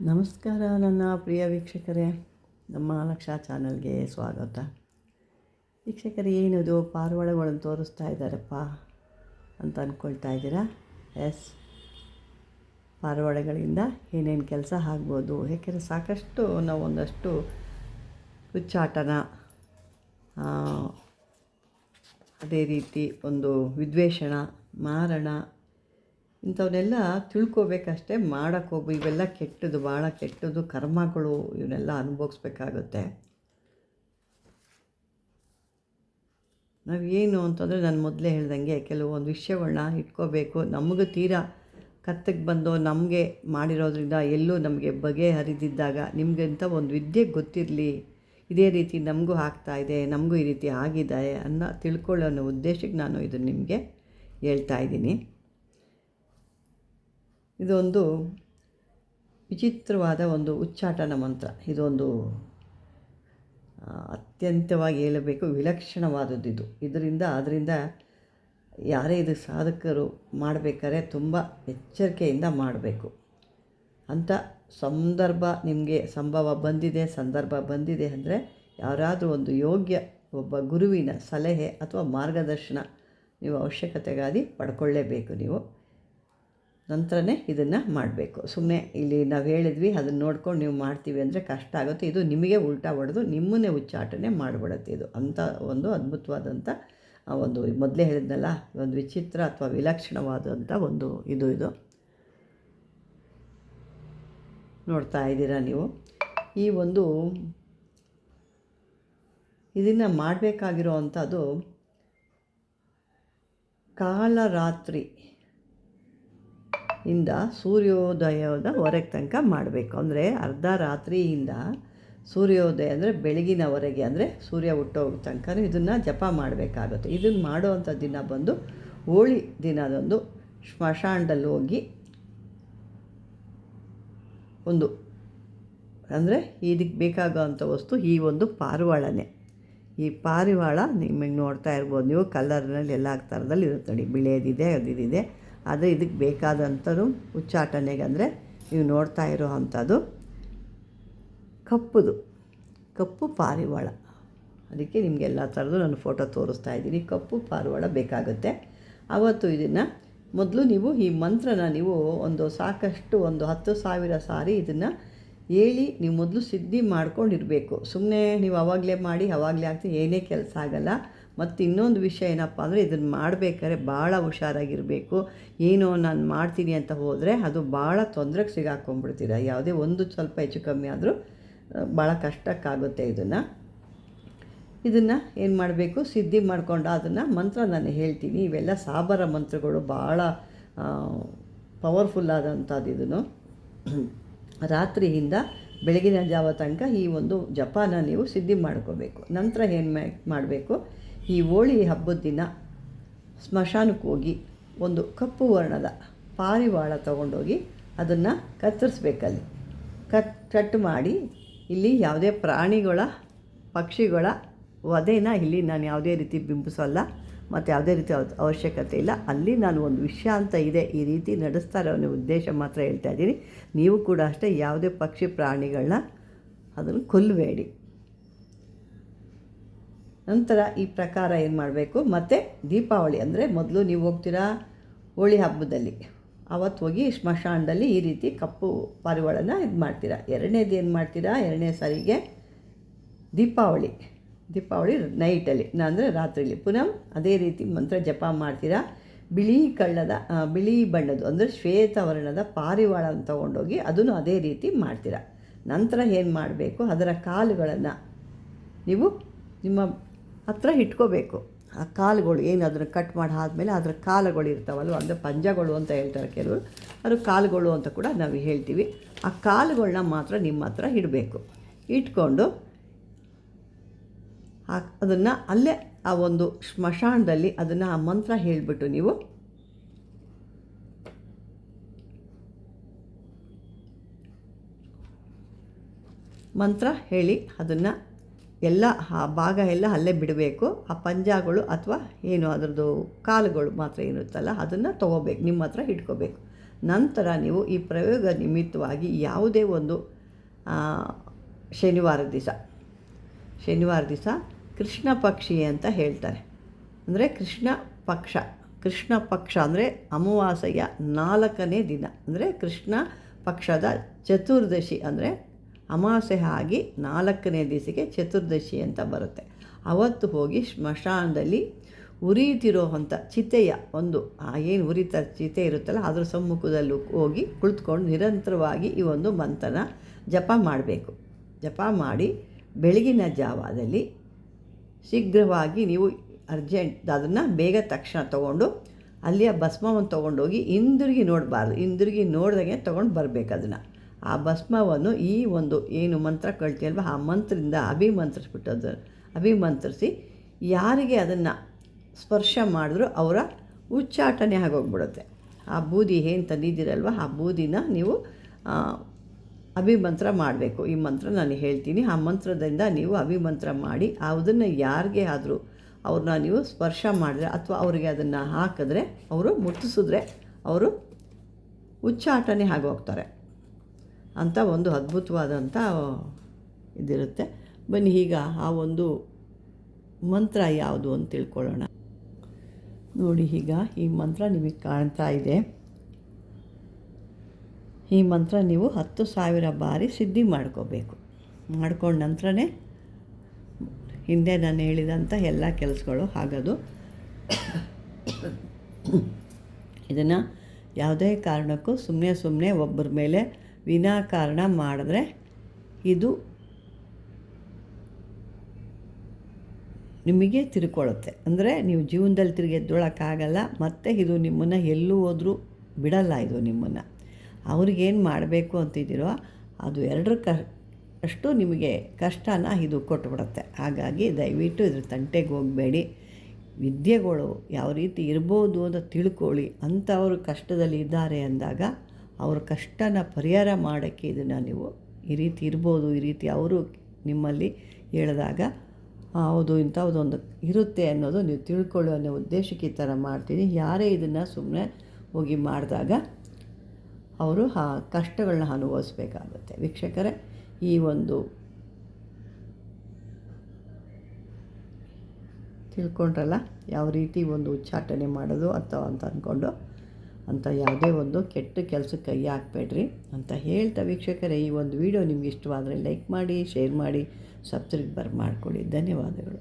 ನಮಸ್ಕಾರ ನನ್ನ ಪ್ರಿಯ ವೀಕ್ಷಕರೇ, ನಮ್ಮ ಲಕ್ಷ ಚಾನಲ್ಗೆ ಸ್ವಾಗತ. ವೀಕ್ಷಕರೇ, ಏನಿದು ಪಾರಿವಾಳಗಳನ್ನು ತೋರಿಸ್ತಾ ಇದ್ದಾರಪ್ಪ ಅಂತ ಅಂದ್ಕೊಳ್ತಾ ಇದ್ದೀರಾ? ಎಸ್, ಪಾರಿವಾಳಗಳಿಂದ ಏನೇನು ಕೆಲಸ ಆಗ್ಬೋದು. ಏಕೆಂದರೆ ಸಾಕಷ್ಟು ನಾವು ಒಂದಷ್ಟು ಹುಚ್ಚಾಟನ, ಅದೇ ರೀತಿ ಒಂದು ವಿದ್ವೇಷಣ, ಮಾರಣ ಇಂಥವನ್ನೆಲ್ಲ ತಿಳ್ಕೊಬೇಕಷ್ಟೇ. ಮಾಡೋಕ್ಕೆ ಹೋಗು, ಇವೆಲ್ಲ ಕೆಟ್ಟದ್ದು, ಭಾಳ ಕೆಟ್ಟದ್ದು ಕರ್ಮಗಳು. ಇವನ್ನೆಲ್ಲ ಅನುಭವಿಸ್ಬೇಕಾಗುತ್ತೆ. ನಾವೇನು ಅಂತಂದರೆ ನಾನು ಮೊದಲೇ ಹೇಳ್ದಂಗೆ ಕೆಲವೊಂದು ವಿಷಯಗಳನ್ನ ಇಟ್ಕೋಬೇಕು. ನಮಗೆ ತೀರಾ ಕತ್ತಿಗೆ ಬಂದು ನಮಗೆ ಮಾಡಿರೋದ್ರಿಂದ ಎಲ್ಲೂ ನಮಗೆ ಬಗೆಹರಿದಿದ್ದಾಗ ನಿಮಗಂತ ಒಂದು ವಿದ್ಯೆ ಗೊತ್ತಿರಲಿ, ಇದೇ ರೀತಿ ನಮಗೂ ಆಗ್ತಾಯಿದೆ, ನಮಗೂ ಈ ರೀತಿ ಆಗಿದೆ ಅನ್ನೋ ತಿಳ್ಕೊಳ್ಳೋ ಅನ್ನೋ ಉದ್ದೇಶಕ್ಕೆ ನಾನು ಇದನ್ನು ನಿಮಗೆ ಹೇಳ್ತಾಯಿದ್ದೀನಿ. ಇದೊಂದು ವಿಚಿತ್ರವಾದ ಒಂದು ಉಚ್ಚಾಟನ ಮಂತ್ರ. ಇದೊಂದು ಅತ್ಯಂತವಾಗಿ ಹೇಳಬೇಕು, ವಿಲಕ್ಷಣವಾದದ್ದು ಅದರಿಂದ ಯಾರೇ ಇದು ಸಾಧಕರು ಮಾಡಬೇಕಾದ್ರೆ ತುಂಬ ಎಚ್ಚರಿಕೆಯಿಂದ ಮಾಡಬೇಕು. ಅಂಥ ಸಂದರ್ಭ ಬಂದಿದೆ ಅಂದರೆ ಯಾರಾದರೂ ಒಂದು ಯೋಗ್ಯ ಒಬ್ಬ ಗುರುವಿನ ಸಲಹೆ ಅಥವಾ ಮಾರ್ಗದರ್ಶನ ನೀವು ಅವಶ್ಯಕತೆಗಾಗಿ ಪಡ್ಕೊಳ್ಳೇಬೇಕು. ನೀವು ನಂತರನೇ ಇದನ್ನು ಮಾಡಬೇಕು. ಸುಮ್ಮನೆ ಇಲ್ಲಿ ನಾವು ಹೇಳಿದ್ವಿ ಅದನ್ನು ನೋಡ್ಕೊಂಡು ನೀವು ಮಾಡ್ತೀವಿ ಅಂದರೆ ಕಷ್ಟ ಆಗುತ್ತೆ. ಇದು ನಿಮಗೆ ಉಲ್ಟಾ ಹೊಡೆದು ನಿಮ್ಮನ್ನೇ ಉಚ್ಚಾಟನೆ ಮಾಡಿಬಿಡುತ್ತೆ. ಇದು ಅಂಥ ಒಂದು ಅದ್ಭುತವಾದಂಥ ಒಂದು ಮೊದಲೇ ಹೇಳಿದ್ನಲ್ಲ, ಒಂದು ವಿಚಿತ್ರ ಅಥವಾ ವಿಲಕ್ಷಣವಾದಂಥ ಒಂದು ಇದು ನೋಡ್ತಾ ಇದ್ದೀರಾ ನೀವು. ಈ ಒಂದು ಇದನ್ನು ಮಾಡಬೇಕಾಗಿರೋ ಅಂಥದ್ದು ಕಾಲರಾತ್ರಿ ಇಂದ ಸೂರ್ಯೋದಯದವರೆಗೆ ತನಕ ಮಾಡಬೇಕು. ಅಂದರೆ ಅರ್ಧ ರಾತ್ರಿಯಿಂದ ಸೂರ್ಯೋದಯ ಅಂದರೆ ಬೆಳಗಿನವರೆಗೆ, ಅಂದರೆ ಸೂರ್ಯ ಹುಟ್ಟೋ ತನಕ ಇದನ್ನು ಜಪ ಮಾಡಬೇಕಾಗುತ್ತೆ. ಇದನ್ನು ಮಾಡೋವಂಥ ದಿನ ಬಂದು ಹೋಳಿ ದಿನದಂದು ಸ್ಮಶಾನದಲ್ಲಿ ಹೋಗಿ ಒಂದು, ಅಂದರೆ ಇದಕ್ಕೆ ಬೇಕಾಗೋವಂಥ ವಸ್ತು ಈ ಒಂದು ಪಾರಿವಾಳನೇ. ಈ ಪಾರಿವಾಳ ನಿಮಗೆ ನೋಡ್ತಾ ಇರ್ಬೋದು ನೀವು, ಕಲರ್ನಲ್ಲಿ ಎಲ್ಲ ಥರದಲ್ಲಿ ಇರುತ್ತೆ ನೋಡಿ, ಬಿಳಿಯದಿದೆ, ಅದಿದೆ. ಆದರೆ ಇದಕ್ಕೆ ಬೇಕಾದಂಥದ್ದು ಉಚ್ಚಾಟನೆಗೆ ಅಂದರೆ ನೀವು ನೋಡ್ತಾ ಇರೋ ಅಂಥದ್ದು ಕಪ್ಪು ಪಾರಿವಾಳ. ಅದಕ್ಕೆ ನಿಮಗೆಲ್ಲ ಥರದ್ದು ನಾನು ಫೋಟೋ ತೋರಿಸ್ತಾ ಇದ್ದೀನಿ. ಕಪ್ಪು ಪಾರಿವಾಳ ಬೇಕಾಗುತ್ತೆ. ಆವತ್ತು ಇದನ್ನು ಮೊದಲು ನೀವು ಈ ಮಂತ್ರನ ನೀವು ಒಂದು 10,000 ಸಾರಿ ಇದನ್ನು ಹೇಳಿ ನೀವು ಮೊದಲು ಸಿದ್ಧಿ ಮಾಡ್ಕೊಂಡಿರಬೇಕು. ಸುಮ್ಮನೆ ನೀವು ಅವಾಗಲೇ ಮಾಡಿ ಅವಾಗಲೇ ಆಗ್ತೀವಿ, ಏನೇ ಕೆಲಸ ಆಗಲ್ಲ. ಮತ್ತು ಇನ್ನೊಂದು ವಿಷಯ ಏನಪ್ಪ ಅಂದರೆ, ಇದನ್ನು ಮಾಡಬೇಕಾದ್ರೆ ಭಾಳ ಹುಷಾರಾಗಿರಬೇಕು. ಏನೋ ನಾನು ಮಾಡ್ತೀನಿ ಅಂತ ಹೋದರೆ ಅದು ಭಾಳ ತೊಂದರೆಗೆ ಸಿಗಾಕೊಂಡ್ಬಿಡ್ತೀರ. ಯಾವುದೇ ಒಂದು ಸ್ವಲ್ಪ ಹೆಚ್ಚು ಕಮ್ಮಿ ಆದರೂ ಭಾಳ ಕಷ್ಟಕ್ಕಾಗುತ್ತೆ. ಇದನ್ನು ಏನು ಮಾಡಬೇಕು, ಸಿದ್ಧಿ ಮಾಡಿಕೊಂಡು ಅದನ್ನು ಮಂತ್ರ ನಾನು ಹೇಳ್ತೀನಿ. ಇವೆಲ್ಲ ಸಾಬರ ಮಂತ್ರಗಳು, ಭಾಳ ಪವರ್ಫುಲ್ ಆದಂಥದ್ದು. ಇದನ್ನು ರಾತ್ರಿಯಿಂದ ಬೆಳಗಿನ ಜಾವ ತನಕ ಈ ಒಂದು ಜಪಾನ ನೀವು ಸಿದ್ಧಿ ಮಾಡ್ಕೋಬೇಕು. ನಂತರ ಏನು ಮಾಡಬೇಕು, ಈ ಹೋಳಿ ಹಬ್ಬದ ದಿನ ಸ್ಮಶಾನಕ್ಕೆ ಹೋಗಿ ಒಂದು ಕಪ್ಪು ವರ್ಣದ ಪಾರಿವಾಳ ತೊಗೊಂಡೋಗಿ ಅದನ್ನು ಕತ್ತರಿಸ್ಬೇಕಲ್ಲಿ. ಕಟ್ ಮಾಡಿ, ಇಲ್ಲಿ ಯಾವುದೇ ಪ್ರಾಣಿಗಳ ಪಕ್ಷಿಗಳ ವಧೆನ ಇಲ್ಲಿ ನಾನು ಯಾವುದೇ ರೀತಿ ಬಿಂಬಿಸೋಲ್ಲ ಮತ್ತು ಯಾವುದೇ ರೀತಿ ಅವಶ್ಯಕತೆ ಇಲ್ಲ. ಅಲ್ಲಿ ನಾನು ಒಂದು ವಿಷಯ ಅಂತ ಇದೆ, ಈ ರೀತಿ ನಡೆಸ್ತಾರೆ ಅನ್ನೋ ಉದ್ದೇಶ ಮಾತ್ರ ಹೇಳ್ತಾ ಇದ್ದೀನಿ. ನೀವು ಕೂಡ ಅಷ್ಟೇ ಯಾವುದೇ ಪಕ್ಷಿ ಪ್ರಾಣಿಗಳನ್ನ ಅದನ್ನು ಕೊಲ್ಲಬೇಡಿ. ನಂತರ ಈ ಪ್ರಕಾರ ಏನು ಮಾಡಬೇಕು, ಮತ್ತು ದೀಪಾವಳಿ ಅಂದರೆ ಮೊದಲು ನೀವು ಹೋಗ್ತೀರಾ ಹೋಳಿ ಹಬ್ಬದಲ್ಲಿ, ಆವತ್ತು ಹೋಗಿ ಸ್ಮಶಾನದಲ್ಲಿ ಈ ರೀತಿ ಕಪ್ಪು ಪಾರಿವಾಳನ ಇದು ಮಾಡ್ತೀರಾ. ಎರಡನೇದು ಏನು ಮಾಡ್ತೀರಾ, ಎರಡನೇ ಸಾರಿಗೆ ದೀಪಾವಳಿ ನೈಟಲ್ಲಿ, ಅಂದರೆ ರಾತ್ರಿಯಲ್ಲಿ ಪುನಃ ಅದೇ ರೀತಿ ಮಂತ್ರ ಜಪ ಮಾಡ್ತೀರಾ. ಬಿಳಿ ಬಣ್ಣದ್ದು ಅಂದರೆ ಶ್ವೇತವರ್ಣದ ಪಾರಿವಾಳನ ತೊಗೊಂಡೋಗಿ ಅದನ್ನು ಅದೇ ರೀತಿ ಮಾಡ್ತೀರಾ. ನಂತರ ಏನು ಮಾಡಬೇಕು, ಅದರ ಕಾಲುಗಳನ್ನು ನೀವು ನಿಮ್ಮ ಹತ್ರ ಇಟ್ಕೋಬೇಕು. ಆ ಕಾಲುಗಳು ಏನು ಅದನ್ನು ಕಟ್ ಮಾಡಿ ಆದಮೇಲೆ ಅದರ ಕಾಲುಗಳು ಇರ್ತಾವಲ್ವ, ಅಂದರೆ ಪಂಜಗಳು ಅಂತ ಹೇಳ್ತಾರೆ ಕೆಲವರು, ಅದು ಕಾಲುಗಳು ಅಂತ ಕೂಡ ನಾವು ಹೇಳ್ತೀವಿ. ಆ ಕಾಲುಗಳನ್ನ ಮಾತ್ರ ನಿಮ್ಮ ಹತ್ರ ಇಡಬೇಕು. ಇಟ್ಕೊಂಡು ಅದನ್ನು ಅಲ್ಲೇ ಆ ಒಂದು ಸ್ಮಶಾನದಲ್ಲಿ ಅದನ್ನು ಆ ಮಂತ್ರ ಹೇಳಿಬಿಟ್ಟು ನೀವು ಮಂತ್ರ ಹೇಳಿ ಅದನ್ನು ಎಲ್ಲ ಆ ಭಾಗ ಎಲ್ಲ ಅಲ್ಲೇ ಬಿಡಬೇಕು. ಆ ಪಂಜಗಳು ಅಥವಾ ಏನು ಅದರದ್ದು ಕಾಲುಗಳು ಮಾತ್ರ ಏನಿರುತ್ತಲ್ಲ ಅದನ್ನು ತೊಗೋಬೇಕು, ನಿಮ್ಮ ಹತ್ರ ಇಟ್ಕೋಬೇಕು. ನಂತರ ನೀವು ಈ ಪ್ರಯೋಗ ನಿಮಿತ್ತವಾಗಿ ಯಾವುದೇ ಒಂದು ಶನಿವಾರ ದಿವಸ ಕೃಷ್ಣ ಪಕ್ಷಿ ಅಂತ ಹೇಳ್ತಾರೆ. ಅಂದರೆ ಕೃಷ್ಣ ಪಕ್ಷ ಅಂದರೆ ಅಮಾವಾಸ್ಯೆಯ 4ನೇ ದಿನ, ಅಂದರೆ ಕೃಷ್ಣ ಪಕ್ಷದ ಚತುರ್ದಶಿ, ಅಂದರೆ ಅಮಾವಾಸ್ಯೆ ಆಗಿ 4ನೇ ದಿವಸಕ್ಕೆ ಚತುರ್ದಶಿ ಅಂತ ಬರುತ್ತೆ. ಅವತ್ತು ಹೋಗಿ ಸ್ಮಶಾನದಲ್ಲಿ ಉರಿತಿರೋವಂಥ ಚಿತೆಯ ಒಂದು ಏನು ಉರಿತ ಚಿತೆ ಇರುತ್ತಲ್ಲ ಅದ್ರ ಸಮ್ಮುಖದಲ್ಲಿ ಹೋಗಿ ಕುಳಿತುಕೊಂಡು ನಿರಂತರವಾಗಿ ಈ ಒಂದು ಮಂತ್ರನ ಜಪ ಮಾಡಬೇಕು. ಜಪ ಮಾಡಿ ಬೆಳಗಿನ ಜಾವದಲ್ಲಿ ಶೀಘ್ರವಾಗಿ ನೀವು ಅರ್ಜೆಂಟ್ ಅದನ್ನು ಬೇಗ ತಕ್ಷಣ ತೊಗೊಂಡು ಅಲ್ಲಿಯ ಭಸ್ಮವನ್ನು ತೊಗೊಂಡೋಗಿ ಹಿಂದಿರುಗಿ ನೋಡಬಾರ್ದು, ಹಿಂದಿರುಗಿ ನೋಡ್ದಂಗೆ ತೊಗೊಂಡು ಬರಬೇಕು. ಅದನ್ನು ಆ ಭಸ್ಮವನ್ನು ಈ ಒಂದು ಏನು ಮಂತ್ರ ಕಳ್ತೀಯಲ್ವ ಆ ಮಂತ್ರದಿಂದ ಅಭಿಮಂತ್ರಿಸಿ ಯಾರಿಗೆ ಅದನ್ನು ಸ್ಪರ್ಶ ಮಾಡಿದ್ರೂ ಅವರ ಉಚ್ಚಾಟನೆ ಆಗೋಗ್ಬಿಡುತ್ತೆ. ಆ ಬೂದಿ ಏನು ತಂದಿದ್ದೀರಲ್ವ ಆ ಬೂದಿನ ನೀವು ಅಭಿಮಂತ್ರ ಮಾಡಬೇಕು. ಈ ಮಂತ್ರ ನಾನು ಹೇಳ್ತೀನಿ, ಆ ಮಂತ್ರದಿಂದ ನೀವು ಅಭಿಮಂತ್ರ ಮಾಡಿ ಅದನ್ನು ಯಾರಿಗೆ ಆದರೂ ಅವ್ರನ್ನ ನೀವು ಸ್ಪರ್ಶ ಮಾಡಿದ್ರೆ ಅಥವಾ ಅವರಿಗೆ ಅದನ್ನು ಹಾಕಿದ್ರೆ ಅವರು ಮುಟ್ಟಿಸಿದ್ರೆ ಅವರು ಉಚ್ಚಾಟನೆ ಆಗೋಗ್ತಾರೆ ಅಂತ ಒಂದು ಅದ್ಭುತವಾದಂಥ ಇದಿರುತ್ತೆ. ಬನ್ನಿ ಈಗ ಆ ಒಂದು ಮಂತ್ರ ಯಾವುದು ಅಂತ ತಿಳ್ಕೊಳ್ಳೋಣ. ನೋಡಿ, ಈಗ ಈ ಮಂತ್ರ ನಿಮಗೆ ಕಾಣ್ತಾ ಇದೆ. ಈ ಮಂತ್ರ ನೀವು 10,000 ಬಾರಿ ಸಿದ್ಧಿ ಮಾಡ್ಕೋಬೇಕು. ಮಾಡ್ಕೊಂಡ ನಂತರನೇ ಹಿಂದೆ ನಾನು ಹೇಳಿದಂಥ ಎಲ್ಲ ಕೆಲಸಗಳು ಆಗೋದು. ಇದನ್ನು ಯಾವುದೇ ಕಾರಣಕ್ಕೂ ಸುಮ್ಮನೆ ಒಬ್ಬರ ಮೇಲೆ ವಿನಾಕಾರಣ ಮಾಡಿದ್ರೆ ಇದು ನಿಮಗೆ ತಿರ್ಕೊಳ್ಳುತ್ತೆ. ಅಂದರೆ ನೀವು ಜೀವನದಲ್ಲಿ ತಿರುಗಿ ಎದ್ದೊಳಕ್ಕಾಗಲ್ಲ. ಮತ್ತು ಇದು ನಿಮ್ಮನ್ನು ಎಲ್ಲೂ ಹೋದರೂ ಬಿಡಲ್ಲ. ಇದು ನಿಮ್ಮನ್ನು ಅವ್ರಿಗೇನು ಮಾಡಬೇಕು ಅಂತಿದ್ದೀರೋ ಅದು ಅಷ್ಟು ನಿಮಗೆ ಕಷ್ಟನ ಇದು ಕೊಟ್ಟುಬಿಡುತ್ತೆ. ಹಾಗಾಗಿ ದಯವಿಟ್ಟು ಇದ್ರ ತಂಟೆಗೆ ಹೋಗಬೇಡಿ. ವಿದ್ಯೆಗಳು ಯಾವ ರೀತಿ ಇರ್ಬೋದು ಅಂತ ತಿಳ್ಕೊಳ್ಳಿ. ಅಂಥವರು ಕಷ್ಟದಲ್ಲಿ ಇದ್ದಾರೆ ಅಂದಾಗ ಅವ್ರ ಕಷ್ಟನ ಪರಿಹಾರ ಮಾಡೋಕ್ಕೆ ಇದನ್ನು ನೀವು ಈ ರೀತಿ ಇರ್ಬೋದು, ಈ ರೀತಿ ಅವರು ನಿಮ್ಮಲ್ಲಿ ಹೇಳಿದಾಗ ಹೌದು ಇಂಥದ್ದೊಂದು ಇರುತ್ತೆ ಅನ್ನೋದು ನೀವು ತಿಳ್ಕೊಳ್ಳೋ ಅನ್ನೋ ಉದ್ದೇಶಕ್ಕೆ ಈ ಥರ ಮಾಡ್ತೀನಿ. ಯಾರೇ ಇದನ್ನು ಸುಮ್ಮನೆ ಹೋಗಿ ಮಾಡಿದಾಗ ಅವರು ಆ ಕಷ್ಟಗಳನ್ನ ಅನುಭವಿಸ್ಬೇಕಾಗುತ್ತೆ. ವೀಕ್ಷಕರೇ, ಈ ಒಂದು ತಿಳ್ಕೊಂಡ್ರಲ್ಲ ಯಾವ ರೀತಿ ಒಂದು ಉಚ್ಚಾಟನೆ ಮಾಡೋದು ಅಥವಾ ಅಂತ ಅಂದ್ಕೊಂಡು ಅಂತ ಯಾವುದೇ ಒಂದು ಕೆಟ್ಟ ಕೆಲಸಕ್ಕೆ ಕೈ ಹಾಕಬೇಡ್ರಿ ಅಂತ ಹೇಳ್ತಾ, ವೀಕ್ಷಕರೇ ಈ ಒಂದು ವಿಡಿಯೋ ನಿಮ್ಗೆ ಇಷ್ಟವಾದರೆ ಲೈಕ್ ಮಾಡಿ, ಶೇರ್ ಮಾಡಿ, ಸಬ್ಸ್ಕ್ರೈಬ್ ಮಾಡಿಕೊಡಿ. ಧನ್ಯವಾದಗಳು.